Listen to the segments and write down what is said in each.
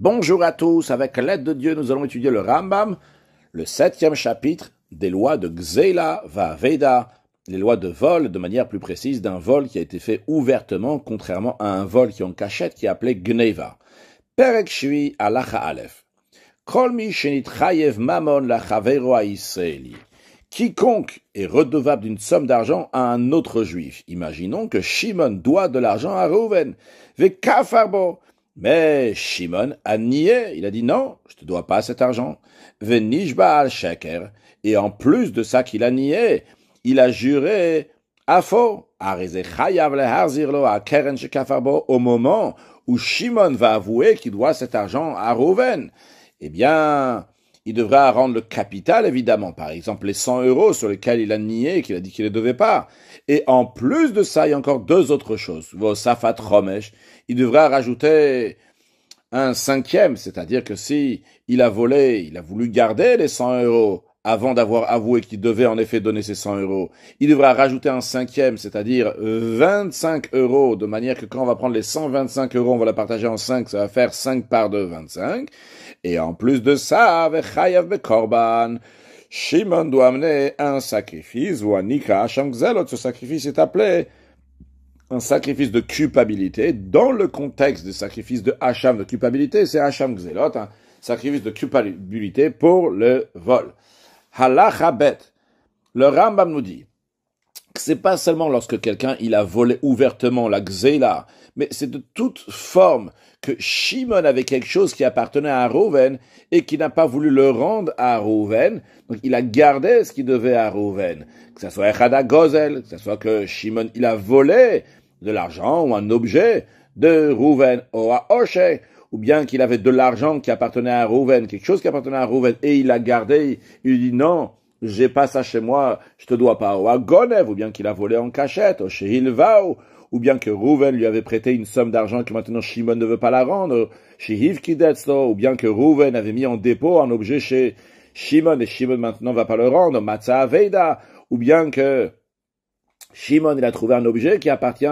Bonjour à tous, avec l'aide de Dieu, nous allons étudier le Rambam, le 7e chapitre des lois de Gzeila Va'aveda, les lois de vol, de manière plus précise, d'un vol qui a été fait ouvertement, contrairement à un vol qui est en cachette, qui est appelé Gneva. Perek Shvi Halacha Aleph. Kol mi shenitchayev mamon lachavero ha'israeli. Quiconque est redevable d'une somme d'argent à un autre juif. Imaginons que Shimon doit de l'argent à Reuven. Vekafarbo. Mais Shimon a nié, il a dit non, je te dois pas cet argent. Venishba al sheker. Et en plus de ça qu'il a nié, il a juré à faux. Au moment où Shimon va avouer qu'il doit cet argent à Reuven, eh bien, il devra rendre le capital, évidemment. Par exemple, les 100 € sur lesquels il a nié, qu'il a dit qu'il ne les devait pas. Et en plus de ça, il y a encore deux autres choses. Vosafat Romesh, il devra rajouter un cinquième, c'est-à-dire que si il a volé, il a voulu garder les 100 € avant d'avoir avoué qu'il devait en effet donner ces 100 €, il devra rajouter un cinquième, c'est-à-dire 25 €, de manière que quand on va prendre les 125 €, on va la partager en 5, ça va faire 5 par 2, 25. Et en plus de ça, vechayav bekorban, Shimon doit amener un sacrifice, ou un nika hasham gzelot. Ce sacrifice est appelé un sacrifice de culpabilité. Dans le contexte du sacrifice de hasham, de culpabilité, c'est hasham gzelot, un sacrifice de culpabilité pour le vol. Halacha bet. Le Rambam nous dit que c'est pas seulement lorsque quelqu'un il a volé ouvertement la gzeila, mais c'est de toute forme que Shimon avait quelque chose qui appartenait à Reuven et qui n'a pas voulu le rendre à Reuven. Donc il a gardé ce qu'il devait à Reuven. Que ce soit Echada Gozel, que ce soit que Shimon il a volé de l'argent ou un objet de Reuven ou à Oshe, ou bien qu'il avait de l'argent qui appartenait à Reuven, quelque chose qui appartenait à Reuven et il l'a gardé, il dit non, j'ai pas ça chez moi, je te dois pas. Ou à Gonev, ou bien qu'il a volé en cachette, chez Hilvao, ou bien que Reuven lui avait prêté une somme d'argent que maintenant Shimon ne veut pas la rendre, chez Hivkidetzlo, ou bien que Reuven avait mis en dépôt un objet chez Shimon et Shimon maintenant va pas le rendre, Matzah Aveda, ou bien que Shimon il a trouvé un objet qui appartient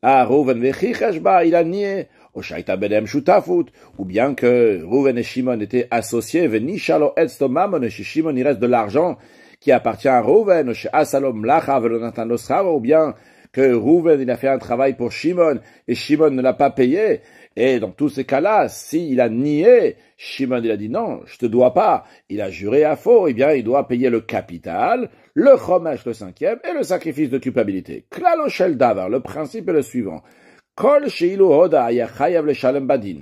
à Reuven Vechichashba, il a nié, Oshaita Bedem Shutafut, ou bien que Reuven et Shimon étaient associés, Venishalo Etzto Mamon, chez Shimon il reste de l'argent qui appartient à Reuven, chez Asalom Lacha Velonatan Osrava, ou bien que Reuven il a fait un travail pour Shimon et Shimon ne l'a pas payé. Et dans tous ces cas-là, s'il a nié, Shimon il a dit non, je te dois pas. Il a juré à faux, eh bien il doit payer le capital, le chomesh le cinquième et le sacrifice de culpabilité. Klalo shel davar, le principe est le suivant. Kol sheilu hoda yachayav le shalem badin.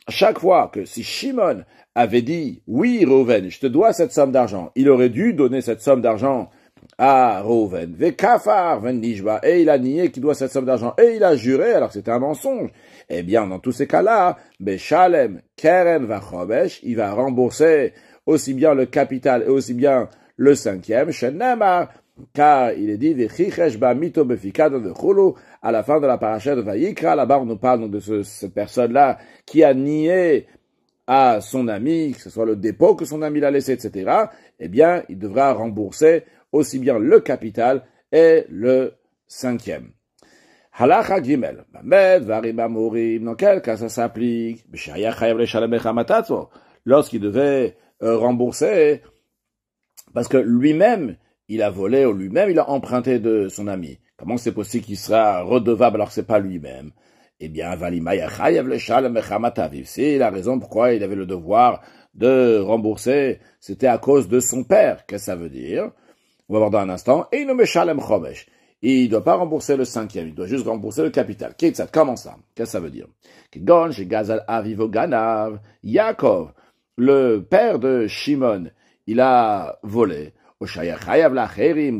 Chaque fois que si Shimon avait dit oui Reuven, je te dois cette somme d'argent, il aurait dû donner cette somme d'argent à Reuven, Vekafar, Venishba, et il a nié qu'il doit cette somme d'argent, et il a juré alors que c'était un mensonge. Eh bien, dans tous ces cas-là, Beshalem, Keren, Vachobesh, il va rembourser aussi bien le capital et aussi bien le cinquième, Shenamar, car il est dit, Vechichesh ba mito befikado vechulu, à la fin de la paracha de Vayikra, là-bas on nous parle donc de cette personne-là qui a nié à son ami, que ce soit le dépôt que son ami l'a laissé, etc., eh bien, il devra rembourser aussi bien le capital et le cinquième. Halacha Gimel. Bamed, Varim Amorim, dans quel cas ça s'applique? Lorsqu'il devait rembourser, parce que lui-même, il a volé ou lui-même, il a emprunté de son ami. Comment c'est possible qu'il sera redevable alors que c'est pas lui-même? Eh bien, c'est la raison pourquoi il avait le devoir de rembourser, c'était à cause de son père. Qu'est-ce que ça veut dire? On va voir dans un instant. Et il ne meshalem chomesh. Il ne doit pas rembourser le cinquième, il doit juste rembourser le capital. Comment ça? Qu'est-ce que ça veut dire? Yaakov, le père de Shimon, il a volé. Ou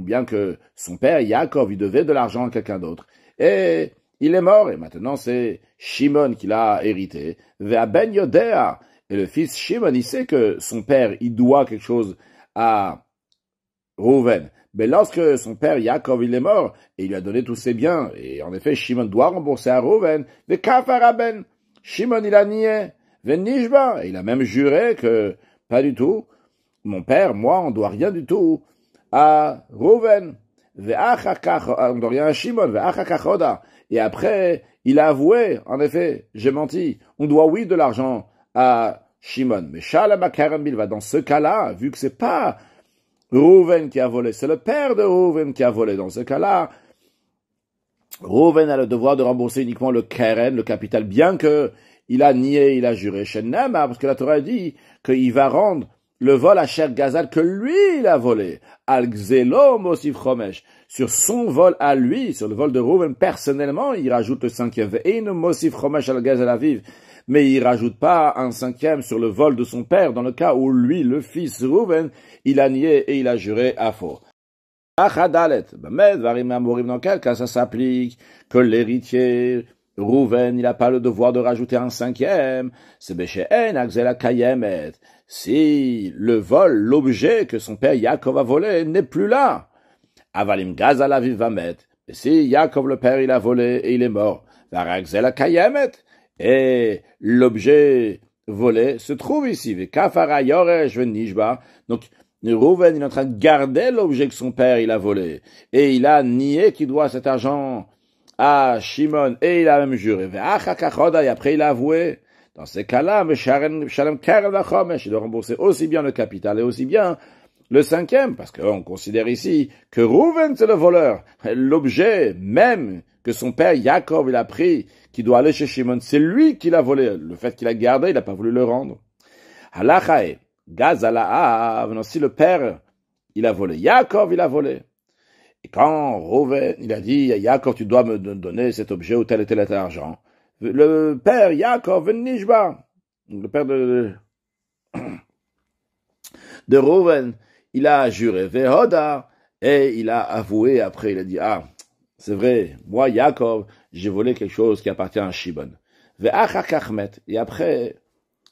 bien que son père, Yaakov, il devait de l'argent à quelqu'un d'autre. Et il est mort, et maintenant c'est Shimon qui l'a hérité. Ben Yodea. Et le fils Shimon, il sait que son père, il doit quelque chose à Reuven. Mais lorsque son père Yaakov il est mort, et il lui a donné tous ses biens, et en effet Shimon doit rembourser à Reuven, mais kafaraben, Shimon il a nié, venishba, il a même juré que pas du tout, mon père, moi, on doit rien du tout à Reuven. Donc il y a un Shimon, et après, il a avoué, en effet, j'ai menti. On doit, oui, de l'argent à Shimon. Mais Shalom Keren Bilva, dans ce cas-là, vu que c'est pas Reuven qui a volé, c'est le père de Reuven qui a volé. Dans ce cas-là, Reuven a le devoir de rembourser uniquement le Keren, le capital, bien que il a nié, il a juré. Shenema, parce que la Torah dit qu'il va rendre le vol à Cher Gazal que lui, il a volé. Al Gzelo Mosif Chomesh. Sur son vol à lui, sur le vol de Reuven, personnellement, il rajoute le 5e. Et Mosif Chomesh al Gazal Aviv. Mais il rajoute pas un 5e sur le vol de son père, dans le cas où lui, le fils Reuven, il a nié et il a juré à faux. Achadalet. Dans quel cas ça s'applique que l'héritier Reuven, il n'a pas le devoir de rajouter un 5e. C'est Béchéen, Axela Kayemet. Si le vol, l'objet que son père Yaakov a volé n'est plus là. Avalim Gazal Aviv Vamet. Et si Yaakov le père, il a volé et il est mort. Axela Kayemet. Et l'objet volé se trouve ici. Kafara Yoresh Venishba. Donc, Reuven, il est en train de garder l'objet que son père, il a volé. Et il a nié qu'il doit cet argent à Shimon, et il a même juré. Et après, il a avoué. Dans ces cas-là, il doit rembourser aussi bien le capital et aussi bien le 5e, parce qu'on considère ici que Reuven, c'est le voleur. L'objet même que son père Yaakov, il a pris, qui doit aller chez Shimon, c'est lui qui l'a volé. Le fait qu'il a gardé, il n'a pas voulu le rendre. Halachae, Gazalaav, non, si le père, il a volé. Yaakov, il a volé. Et quand Reuven, il a dit, Yaakov, tu dois me donner cet objet ou tel et tel argent. Le père Yaakov Nishba, le père de Reuven, il a juré Vehoda, et il a avoué après, il a dit, ah, c'est vrai, moi, Yaakov, j'ai volé quelque chose qui appartient à Shimon. Et après,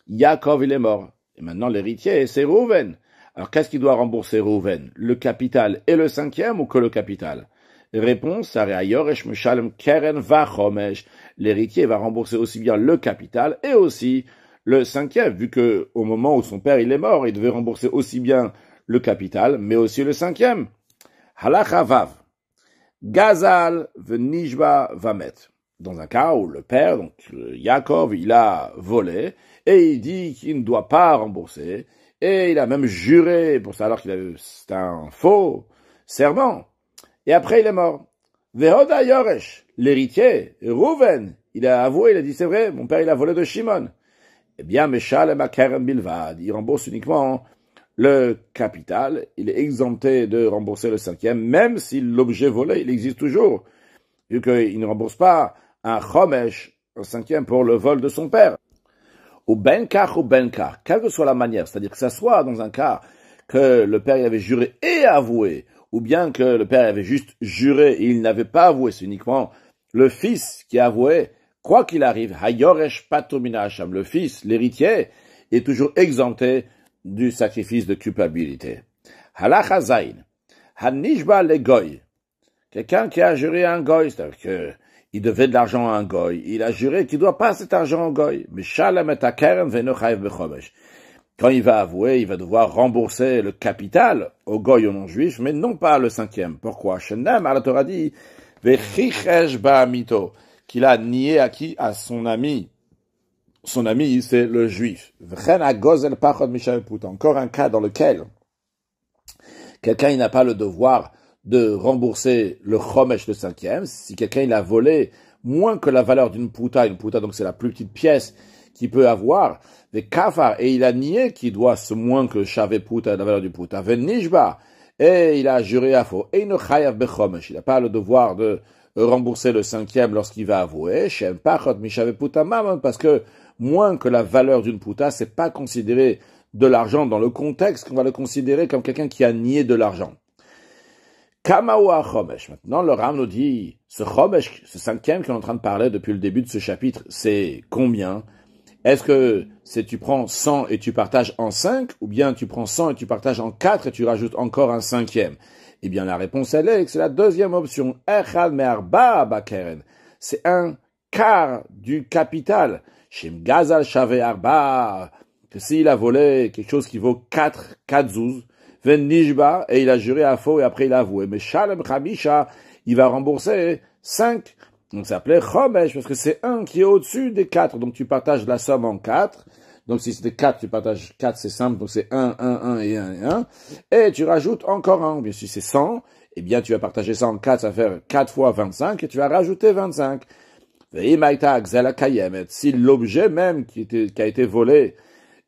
Yaakov, il est mort. Et maintenant, l'héritier, c'est Reuven. Alors, qu'est-ce qu'il doit rembourser Reuven? Le capital et le 5e ou que le capital? Réponse, l'héritier va rembourser aussi bien le capital et aussi le 5e, vu que au moment où son père il est mort, il devait rembourser aussi bien le capital, mais aussi le 5e. Halacha Vav. Gazal venishba vamet. Dans un cas où le père, donc Yaakov, il a volé, et il dit qu'il ne doit pas rembourser, et il a même juré pour ça, alors c'est un faux serment. Et après, il est mort. Vehoda Yoresh, l'héritier, Reuven, il a avoué, il a dit, c'est vrai, mon père, il a volé de Shimon. Eh bien, Meshalem Keren Bilvad, il rembourse uniquement le capital, il est exempté de rembourser le 5e, même si l'objet volé, il existe toujours, vu qu'il ne rembourse pas un chomesh, un 5e pour le vol de son père. Ou benkar, quelle que soit la manière, c'est-à-dire que ça soit dans un cas que le père il avait juré et avoué, ou bien que le père avait juste juré et il n'avait pas avoué, c'est uniquement le fils qui a avoué, quoi qu'il arrive, hayoresh patomina hacham, le fils, l'héritier, est toujours exempté du sacrifice de culpabilité. Halacha zayin, hanishba le goy, quelqu'un qui a juré à un goy, c'est-à-dire que il devait de l'argent à un goy, il a juré qu'il doit pas cet argent au goy, mais shalem et akeren venochayev bechomesh. Quand il va avouer, il va devoir rembourser le capital au goy au non-juif, mais non pas le 5e. Pourquoi? Shenem, la Torah dit, vechichesh ba'amito, qu'il a nié à qui? À son ami. Son ami, c'est le juif. V'chen agozel pachot mishav puta. Encore un cas dans lequel quelqu'un, il n'a pas le devoir de rembourser le chomesh, le 5e. Si quelqu'un, il a volé moins que la valeur d'une puta, donc c'est la plus petite pièce qu'il peut avoir, des kafar, et il a nié qu'il doit ce moins que Shavé Puta, la valeur du Puta, venishba, et il a juré à faux, et il n'a pas le devoir de rembourser le 5e lorsqu'il va avouer, Shem Pachot Mishavé Puta Mammon, parce que moins que la valeur d'une Puta, c'est pas considéré de l'argent dans le contexte qu'on va le considérer comme quelqu'un qui a nié de l'argent. Kamaoua Chomesh. Maintenant, le Ram nous dit, ce Chomesh, ce 5e qu'on est en train de parler depuis le début de ce chapitre, c'est combien? Est-ce que tu prends 100 et tu partages en 5, ou bien tu prends 100 et tu partages en 4 et tu rajoutes encore un 5e? Eh bien, la réponse, elle est que c'est la deuxième option. Echad me'arba bakeren. C'est un quart du capital. Shem gazal shave arba. Que s'il a volé quelque chose qui vaut 4 zouz, ven nishba, et il a juré à faux, et après il a avoué. Mais shalem chamisha, il va rembourser 5. Donc ça s'appelait chomesh, parce que c'est 1 qui est au-dessus des 4. Donc tu partages la somme en 4. Donc si c'était 4, tu partages 4, c'est simple, donc c'est 1, 1, 1 et 1 et 1. Et tu rajoutes encore 1. Bien si c'est 100, eh bien tu vas partager ça en 4, ça va faire 4 fois 25, et tu vas rajouter 25. Si l'objet même qui a été volé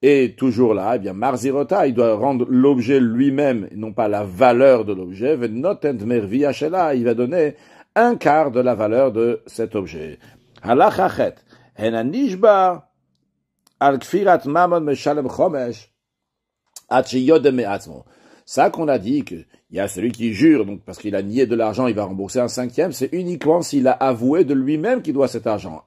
est toujours là, eh bien marzirota, il doit rendre l'objet lui-même, et non pas la valeur de l'objet. Il va donner un quart de la valeur de cet objet. Halachachet, henanishba. Ça qu'on a dit qu'il y a celui qui jure, donc parce qu'il a nié de l'argent, il va rembourser un 5e, c'est uniquement s'il a avoué de lui-même qu'il doit cet argent.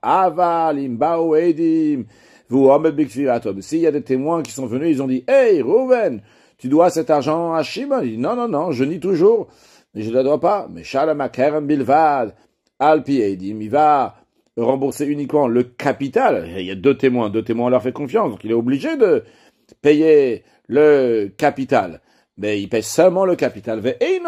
S'il y a des témoins qui sont venus, ils ont dit, hey, Reuven, tu dois cet argent à Shimon. Il dit, non, je nie toujours, mais je ne le dois pas. Mais Shalom Akerem Bilvad, Alpi Eidim, il va rembourser uniquement le capital. Il y a deux témoins, on leur fait confiance, donc il est obligé de payer le capital. Mais il paye seulement le capital. Et il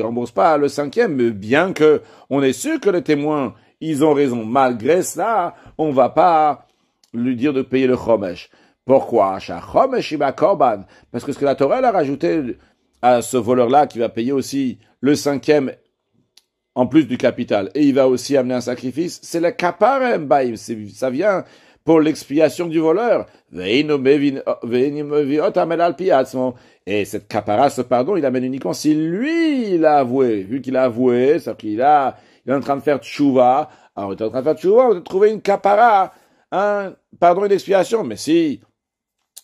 rembourse pas le 5e, bien que on est sûr que les témoins, ils ont raison. Malgré cela, on va pas lui dire de payer le chomesh. Pourquoi? Parce que ce que la Torah a rajouté à ce voleur-là, qui va payer aussi le 5e en plus du capital, et il va aussi amener un sacrifice, c'est le kaparem baim, ça vient pour l'expiation du voleur. Et cette kapara, ce pardon, il amène uniquement si lui, il a avoué. Vu qu'il a avoué, c'est-à-dire qu'il est en train de faire tchouva. Alors, il est en train de faire tchouva, on va trouver une kapara, un pardon et l'expiation. Mais si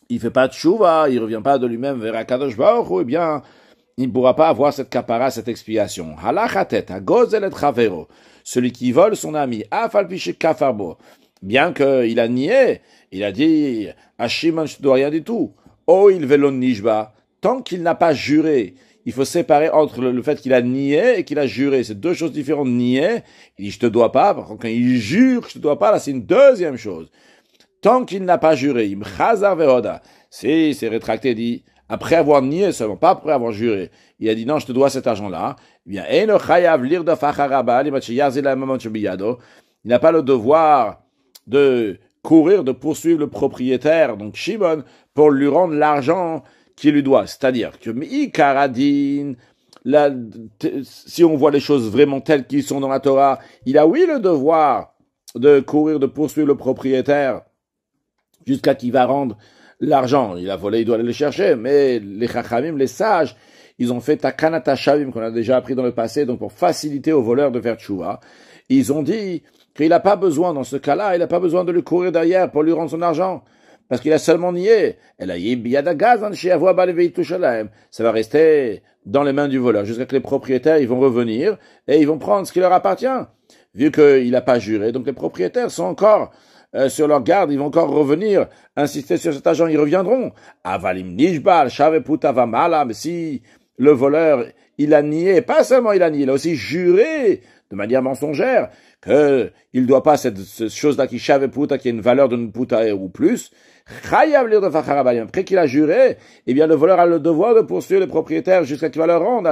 il fait pas tchouva, il revient pas de lui-même vers Akadosh Baruch Hu, eh bien, il ne pourra pas avoir cette kapara, cette expiation. Halachatet, agozel et travero. Celui qui vole son ami, afalpiche kafarbo. Bien qu'il a nié, il a dit, à Shimon, je ne dois rien du tout. Oh, il velon nishba. Tant qu'il n'a pas juré, il faut séparer entre le fait qu'il a nié et qu'il a juré. C'est deux choses différentes. Nier, il dit, je te dois pas. Par contre, quand il jure, je te dois pas, là, c'est une deuxième chose. Tant qu'il n'a pas juré, il m'chazar vehoda. Si, c'est rétracté, dit, après avoir nié seulement, pas après avoir juré. Il a dit, non, je te dois cet argent-là. Eh bien, il n'a pas le devoir de courir, de poursuivre le propriétaire, donc Shimon, pour lui rendre l'argent qu'il lui doit. C'est-à-dire que Ikaradin, si on voit les choses vraiment telles qu'ils sont dans la Torah, il a oui le devoir de courir, de poursuivre le propriétaire jusqu'à qu'il va rendre l'argent. Il a volé, il doit aller le chercher. Mais les Chachamim, les sages, ils ont fait Takanat Shavim, qu'on a déjà appris dans le passé, donc pour faciliter aux voleurs de faire tchouva. Ils ont dit qu'il n'a pas besoin, dans ce cas-là, il n'a pas besoin de lui courir derrière pour lui rendre son argent. Parce qu'il a seulement nié. Ça va rester dans les mains du voleur, jusqu'à que les propriétaires, ils vont revenir, et ils vont prendre ce qui leur appartient. Vu qu'il n'a pas juré, donc les propriétaires sont encore sur leur garde, ils vont encore revenir, insister sur cet argent, ils reviendront. Avalim nishbal, shaveputavamala, mais si le voleur, il a nié, pas seulement il a nié, il a aussi juré, de manière mensongère, que il doit pas cette chose-là qui shaveputa, qui a une valeur d'une puta ou plus, après qu'il a juré, eh bien le voleur a le devoir de poursuivre les propriétaires jusqu'à qu'il va leur rendre,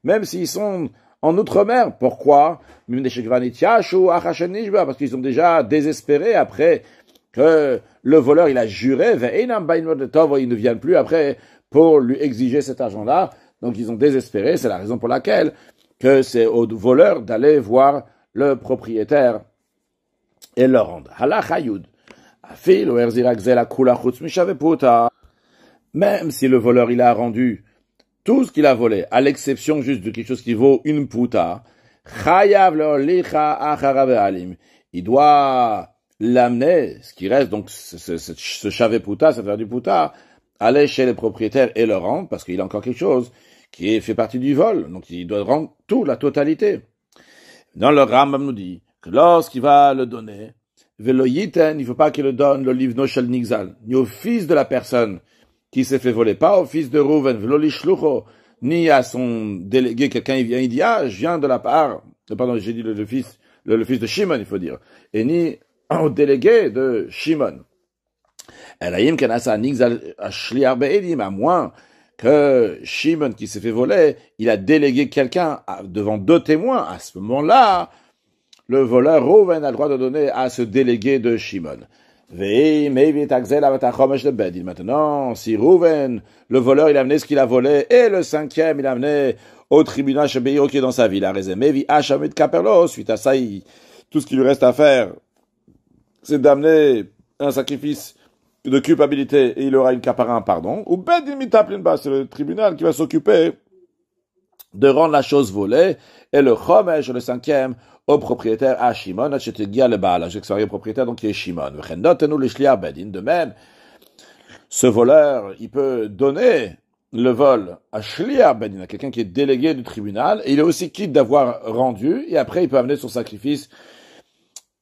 même s'ils sont en outre-mer. Pourquoi? Parce qu'ils sont déjà désespérés après que le voleur il a juré, ils ne viennent plus après pour lui exiger cet argent-là. Donc ils ont désespéré, c'est la raison pour laquelle que c'est au voleur d'aller voir le propriétaire et le rendre. Même si le voleur il a rendu tout ce qu'il a volé, à l'exception juste de quelque chose qui vaut une puta, il doit l'amener, ce qui reste, donc ce chavé puta, cette verre du puta, aller chez les propriétaires et le rendre, parce qu'il a encore quelque chose qui fait partie du vol, donc il doit rendre tout, la totalité. Dans le Rambam nous dit que lorsqu'il va le donner, velo yiten, il ne faut pas qu'il le donne le livno shel nigzal, ni au fils de la personne qui s'est fait voler, pas au fils de Reuven, velo lishlucho, ni à son délégué, quelqu'un il vient, il dit, je viens de la part, pardon, j'ai dit le fils de Shimon, il faut dire, et ni au délégué de Shimon. Elaim Kanasa Nigzal Ashliar Be'edim, à moins que Shimon, qui s'est fait voler, il a délégué quelqu'un devant deux témoins. À ce moment-là, le voleur Rouven a le droit de donner à ce délégué de Shimon. Maintenant, si Rouven, le voleur, il a amené ce qu'il a volé, et le cinquième, il a amené au tribunal Shebeiro qui est dans sa ville, suite à ça, tout ce qu'il lui reste à faire, c'est d'amener un sacrifice de culpabilité, et il aura une capara, un pardon. Ou c'est le tribunal qui va s'occuper de rendre la chose volée, et le chomesh, le cinquième, au propriétaire à Shimon, le Baal, au propriétaire, donc qui est Shimon. De même, ce voleur, il peut donner le vol à Shliar Bedin, à quelqu'un qui est délégué du tribunal, et il est aussi quitte d'avoir rendu, et après il peut amener son sacrifice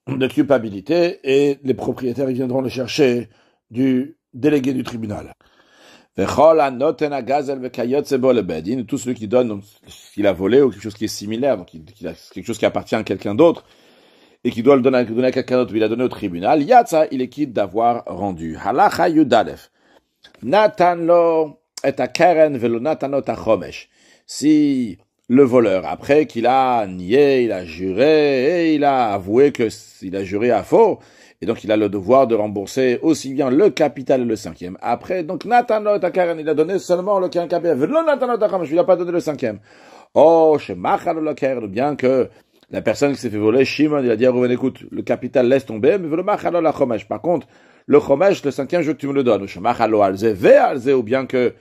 de culpabilité, et les propriétaires, ils viendront le chercher du délégué du tribunal. Tout celui qui donne donc, ce qu'il a volé ou quelque chose qui est similaire, donc quelque chose qui appartient à quelqu'un d'autre et qui doit le donner à quelqu'un d'autre, il a donné au tribunal, Yatsa, il est quitte d'avoir rendu. Halacha Yudalef. Natan lo et a keren velo natanot a chomesh. Si le voleur, après qu'il a nié, il a juré et il a avoué qu'il a juré à faux, et donc, il a le devoir de rembourser aussi bien le capital et le cinquième. Après, donc, Natanot Karen, il a donné seulement le capital. Velo Natanot Karen, je lui ai pas donné le cinquième. Oh, chez Machal le Karen, bien que la personne qui s'est fait voler, Shimon, il a dit à Rouven, écoute, le capital laisse tomber, mais velo Machal la Chomesh. Par contre, le Chomesh, le cinquième, je veux que tu me le donnes. Chez Machal alze, ve alze, ou bien que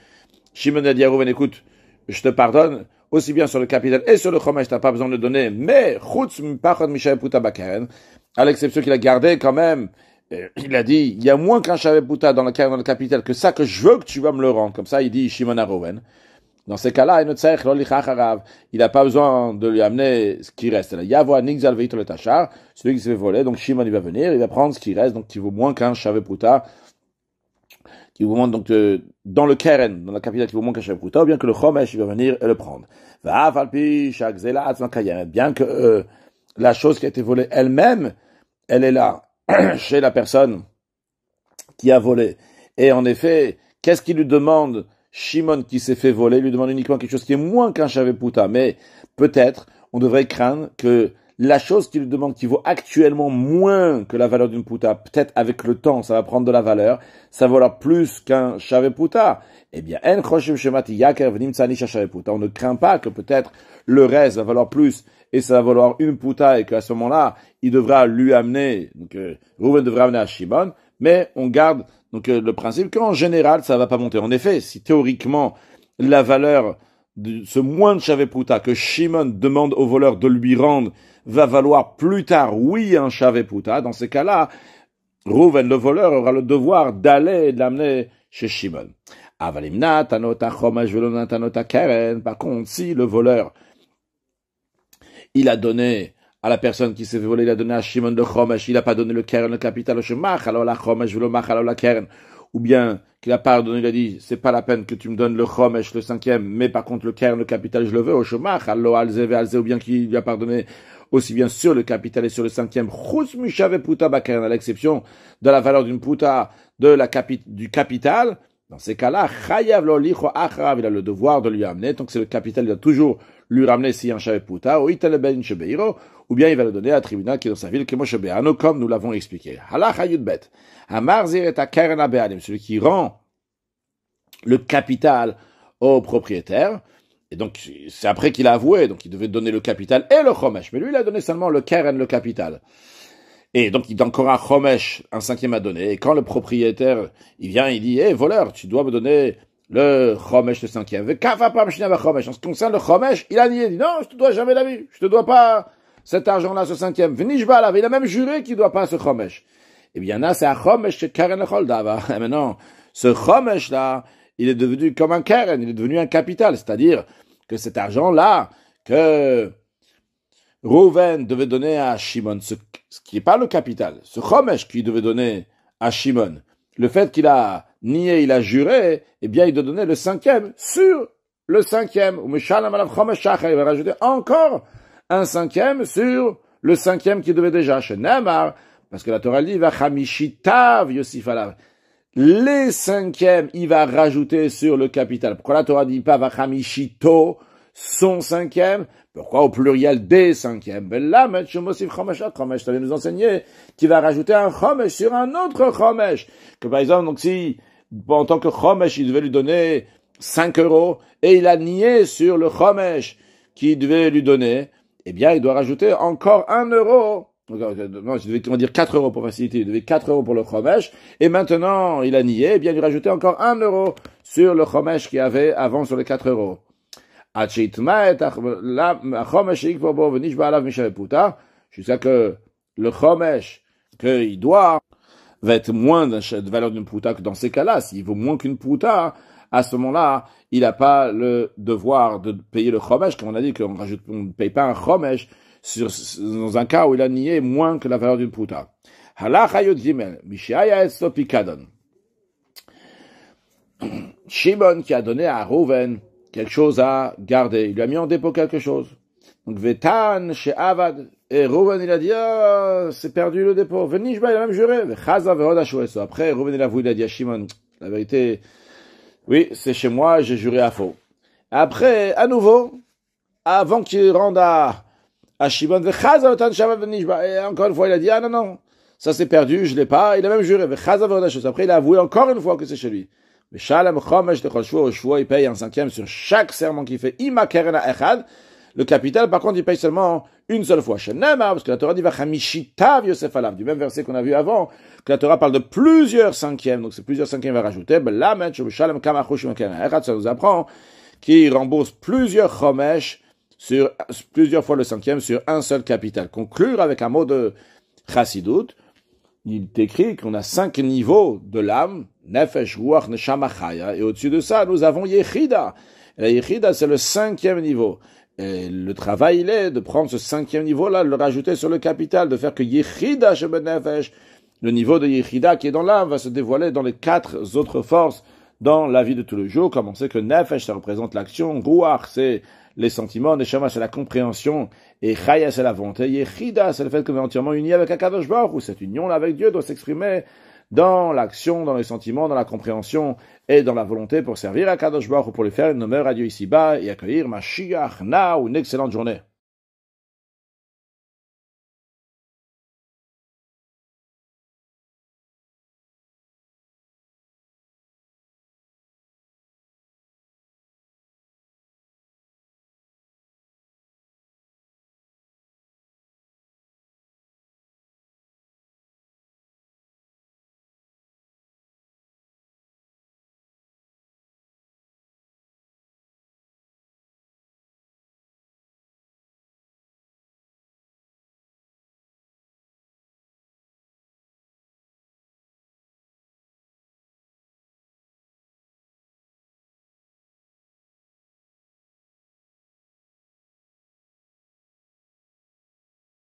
Shimon a dit à Rouven, écoute, je te pardonne, aussi bien sur le capital et sur le Chomesh, t'as pas besoin de le donner, mais, Chutz Mpachot Mishael Puta Bakaren, à l'exception qu'il a gardé quand même, il a dit, il y a moins qu'un Shavet Puta dans le capital que ça que je veux que tu vas me le rendre. Comme ça, il dit Shimon à Rouven. Dans ces cas-là, il n'a pas besoin de lui amener ce qui reste. Celui qui s'est fait voler, donc Shimon il va venir, il va prendre ce qui reste, donc qui vaut moins qu'un Shavet Puta, qui vaut moins donc dans le Keren, dans la capitale qui vaut moins qu'un Shavet Puta, ou bien que le Chomesh il va venir et le prendre. Bien que la chose qui a été volée elle-même, elle est là, chez la personne qui a volé. Et en effet, qu'est-ce qu'il lui demande, Shimon qui s'est fait voler, il lui demande uniquement quelque chose qui est moins qu'un Shavet Puta. Mais peut-être, on devrait craindre que la chose qu'il lui demande qui vaut actuellement moins que la valeur d'une Puta, peut-être avec le temps, ça va prendre de la valeur, ça va valoir plus qu'un Shavet Puta. Eh bien, on ne craint pas que peut-être le reste va valoir plus et ça va valoir une Puta et qu'à ce moment-là, il devra lui amener, donc Rouven devra amener à Shimon, mais on garde donc le principe qu'en général, ça va pas monter. En effet, si théoriquement, la valeur de ce moins de Shavet Puta que Shimon demande au voleur de lui rendre va valoir plus tard, oui, un Shavet Puta, dans ces cas-là, Rouven, le voleur, aura le devoir d'aller et de l'amener chez Shimon. Par contre, si le voleur, il a donné à la personne qui s'est fait voler, il a donné à Shimon le Chomesh, il n'a pas donné le Keren, le capital, le Shemach, alors la Chomesh, le Mach, alors la Keren, ou bien qu'il a pas donné, il a dit, c'est pas la peine que tu me donnes le Chomesh, le cinquième, mais par contre le Keren, le capital, je le veux, au Shemach, alors alze, ou bien qu'il lui a pardonné aussi bien sur le capital et sur le cinquième, Chus Mishavet Puta Bakeren, à l'exception de la valeur d'une Puta du capital. Dans ces cas-là, Chayav lo licho acharav, il a le devoir de lui amener, donc c'est le capital, il doit toujours lui ramener si un Shavet Puta, ou itel ben shebeiro, ou bien il va le donner à un tribunal qui est dans sa ville, comme nous l'avons expliqué. Halacha yudbet. Hamarzir et keren abealim, celui qui rend le capital au propriétaire, et donc c'est après qu'il a avoué, donc il devait donner le capital et le chomesh, mais lui il a donné seulement le keren, le capital. Et donc, il a encore un chomesh, un cinquième à donner. Et quand le propriétaire, il vient, il dit, voleur, tu dois me donner le chomesh, le cinquième. En ce qui concerne le chomesh, il a nié, il dit, non, je te dois jamais la vie. Je te dois pas cet argent-là, ce cinquième. Venishba, il a même juré qu'il doit pas ce chomesh. Eh bien, là, c'est un chomesh chez Karen le Choldava. Et maintenant, ce chomesh-là, il est devenu comme un Karen, il est devenu un capital. C'est-à-dire que cet argent-là, que Rouven devait donner à Shimon, ce qui n'est pas le capital, ce chomesh qu'il devait donner à Shimon, le fait qu'il a nié, il a juré, eh bien il doit donner le cinquième sur le cinquième. Il va rajouter encore un cinquième sur le cinquième qu'il devait déjà. Chez Namar, parce que la Torah dit, va chamishitav yosif alav. les cinquièmes, il va rajouter sur le capital. Pourquoi la Torah dit pas vachamishito, son cinquième? Pourquoi au pluriel des cinquièmes? Ben là, chomesh, tu allais nous enseigner qu'il va rajouter un chomesh sur un autre chomesh. Que par exemple, donc si, en tant que chomesh, il devait lui donner 5 euros, et il a nié sur le chomesh qu'il devait lui donner, eh bien, il doit rajouter encore 1 euro. Non, on va dire 4 euros pour faciliter. Il devait 4 euros pour le chomesh, et maintenant, il a nié, eh bien, il lui rajouter encore 1 euro sur le chomesh qu'il y avait avant sur les 4 euros. Jusqu'à que le chomesh qu'il doit va être moins de valeur d'une prouta que dans ces cas-là. S'il vaut moins qu'une prouta, à ce moment-là, il n'a pas le devoir de payer le chomesh, comme on a dit qu'on ne paye pas un chomesh dans un cas où il a nié moins que la valeur d'une prouta. Halacha yod gimel, mishaya etzlo pikadon. Shimon qui a donné à Reuven quelque chose à garder. Il lui a mis en dépôt quelque chose. Donc, Vetan chez Avad. Et Reuven, il a dit, c'est perdu le dépôt. Venishba, il a même juré. Après, Reuven, il a voulu, il a dit à Shimon, la vérité, oui, c'est chez moi, j'ai juré à faux. Après, à nouveau, avant qu'il rende à Shimon, et encore une fois, il a dit, non, ça c'est perdu, je l'ai pas. Il a même juré. Après, il a avoué encore une fois que c'est chez lui. Mais Shalem Chomesh de Choshua, il paye un cinquième sur chaque serment qu'il fait. Ima Kerena Echad. Le capital, par contre, il paye seulement une seule fois. Parce que la Torah dit Vachamishitav Yosef Alav. Du même verset qu'on a vu avant, que la Torah parle de plusieurs cinquièmes. Donc, c'est plusieurs cinquièmes à rajouter. Shalem Kamachoshim Kerena Echad. Ça nous apprend qu'il rembourse plusieurs Chomesh sur plusieurs fois le cinquième sur un seul capital. Conclure avec un mot de Chassidut. Il écrit qu'on a 5 niveaux de l'âme, Nefesh, Ruach, Neshama, Chaya, et au-dessus de ça, nous avons Yechida. Et la Yechida, c'est le 5e niveau. Et le travail, il est de prendre ce 5e niveau-là, de le rajouter sur le capital, de faire que Yechida, Sheben Nefesh, le niveau de Yechida qui est dans l'âme, va se dévoiler dans les 4 autres forces dans la vie de tous les jours. Comme on sait que Nefesh, ça représente l'action, Ruach, c'est les sentiments, Neshama, c'est la compréhension, et Chaya, c'est la volonté, Yechida, c'est le fait qu'on est entièrement uni avec Akadosh Baruch Hu. Cette union-là avec Dieu doit s'exprimer dans l'action, dans les sentiments, dans la compréhension et dans la volonté pour servir Akadosh Baruch Hu, pour lui faire une honneur à Dieu ici-bas et accueillir Mashiach, now, une excellente journée.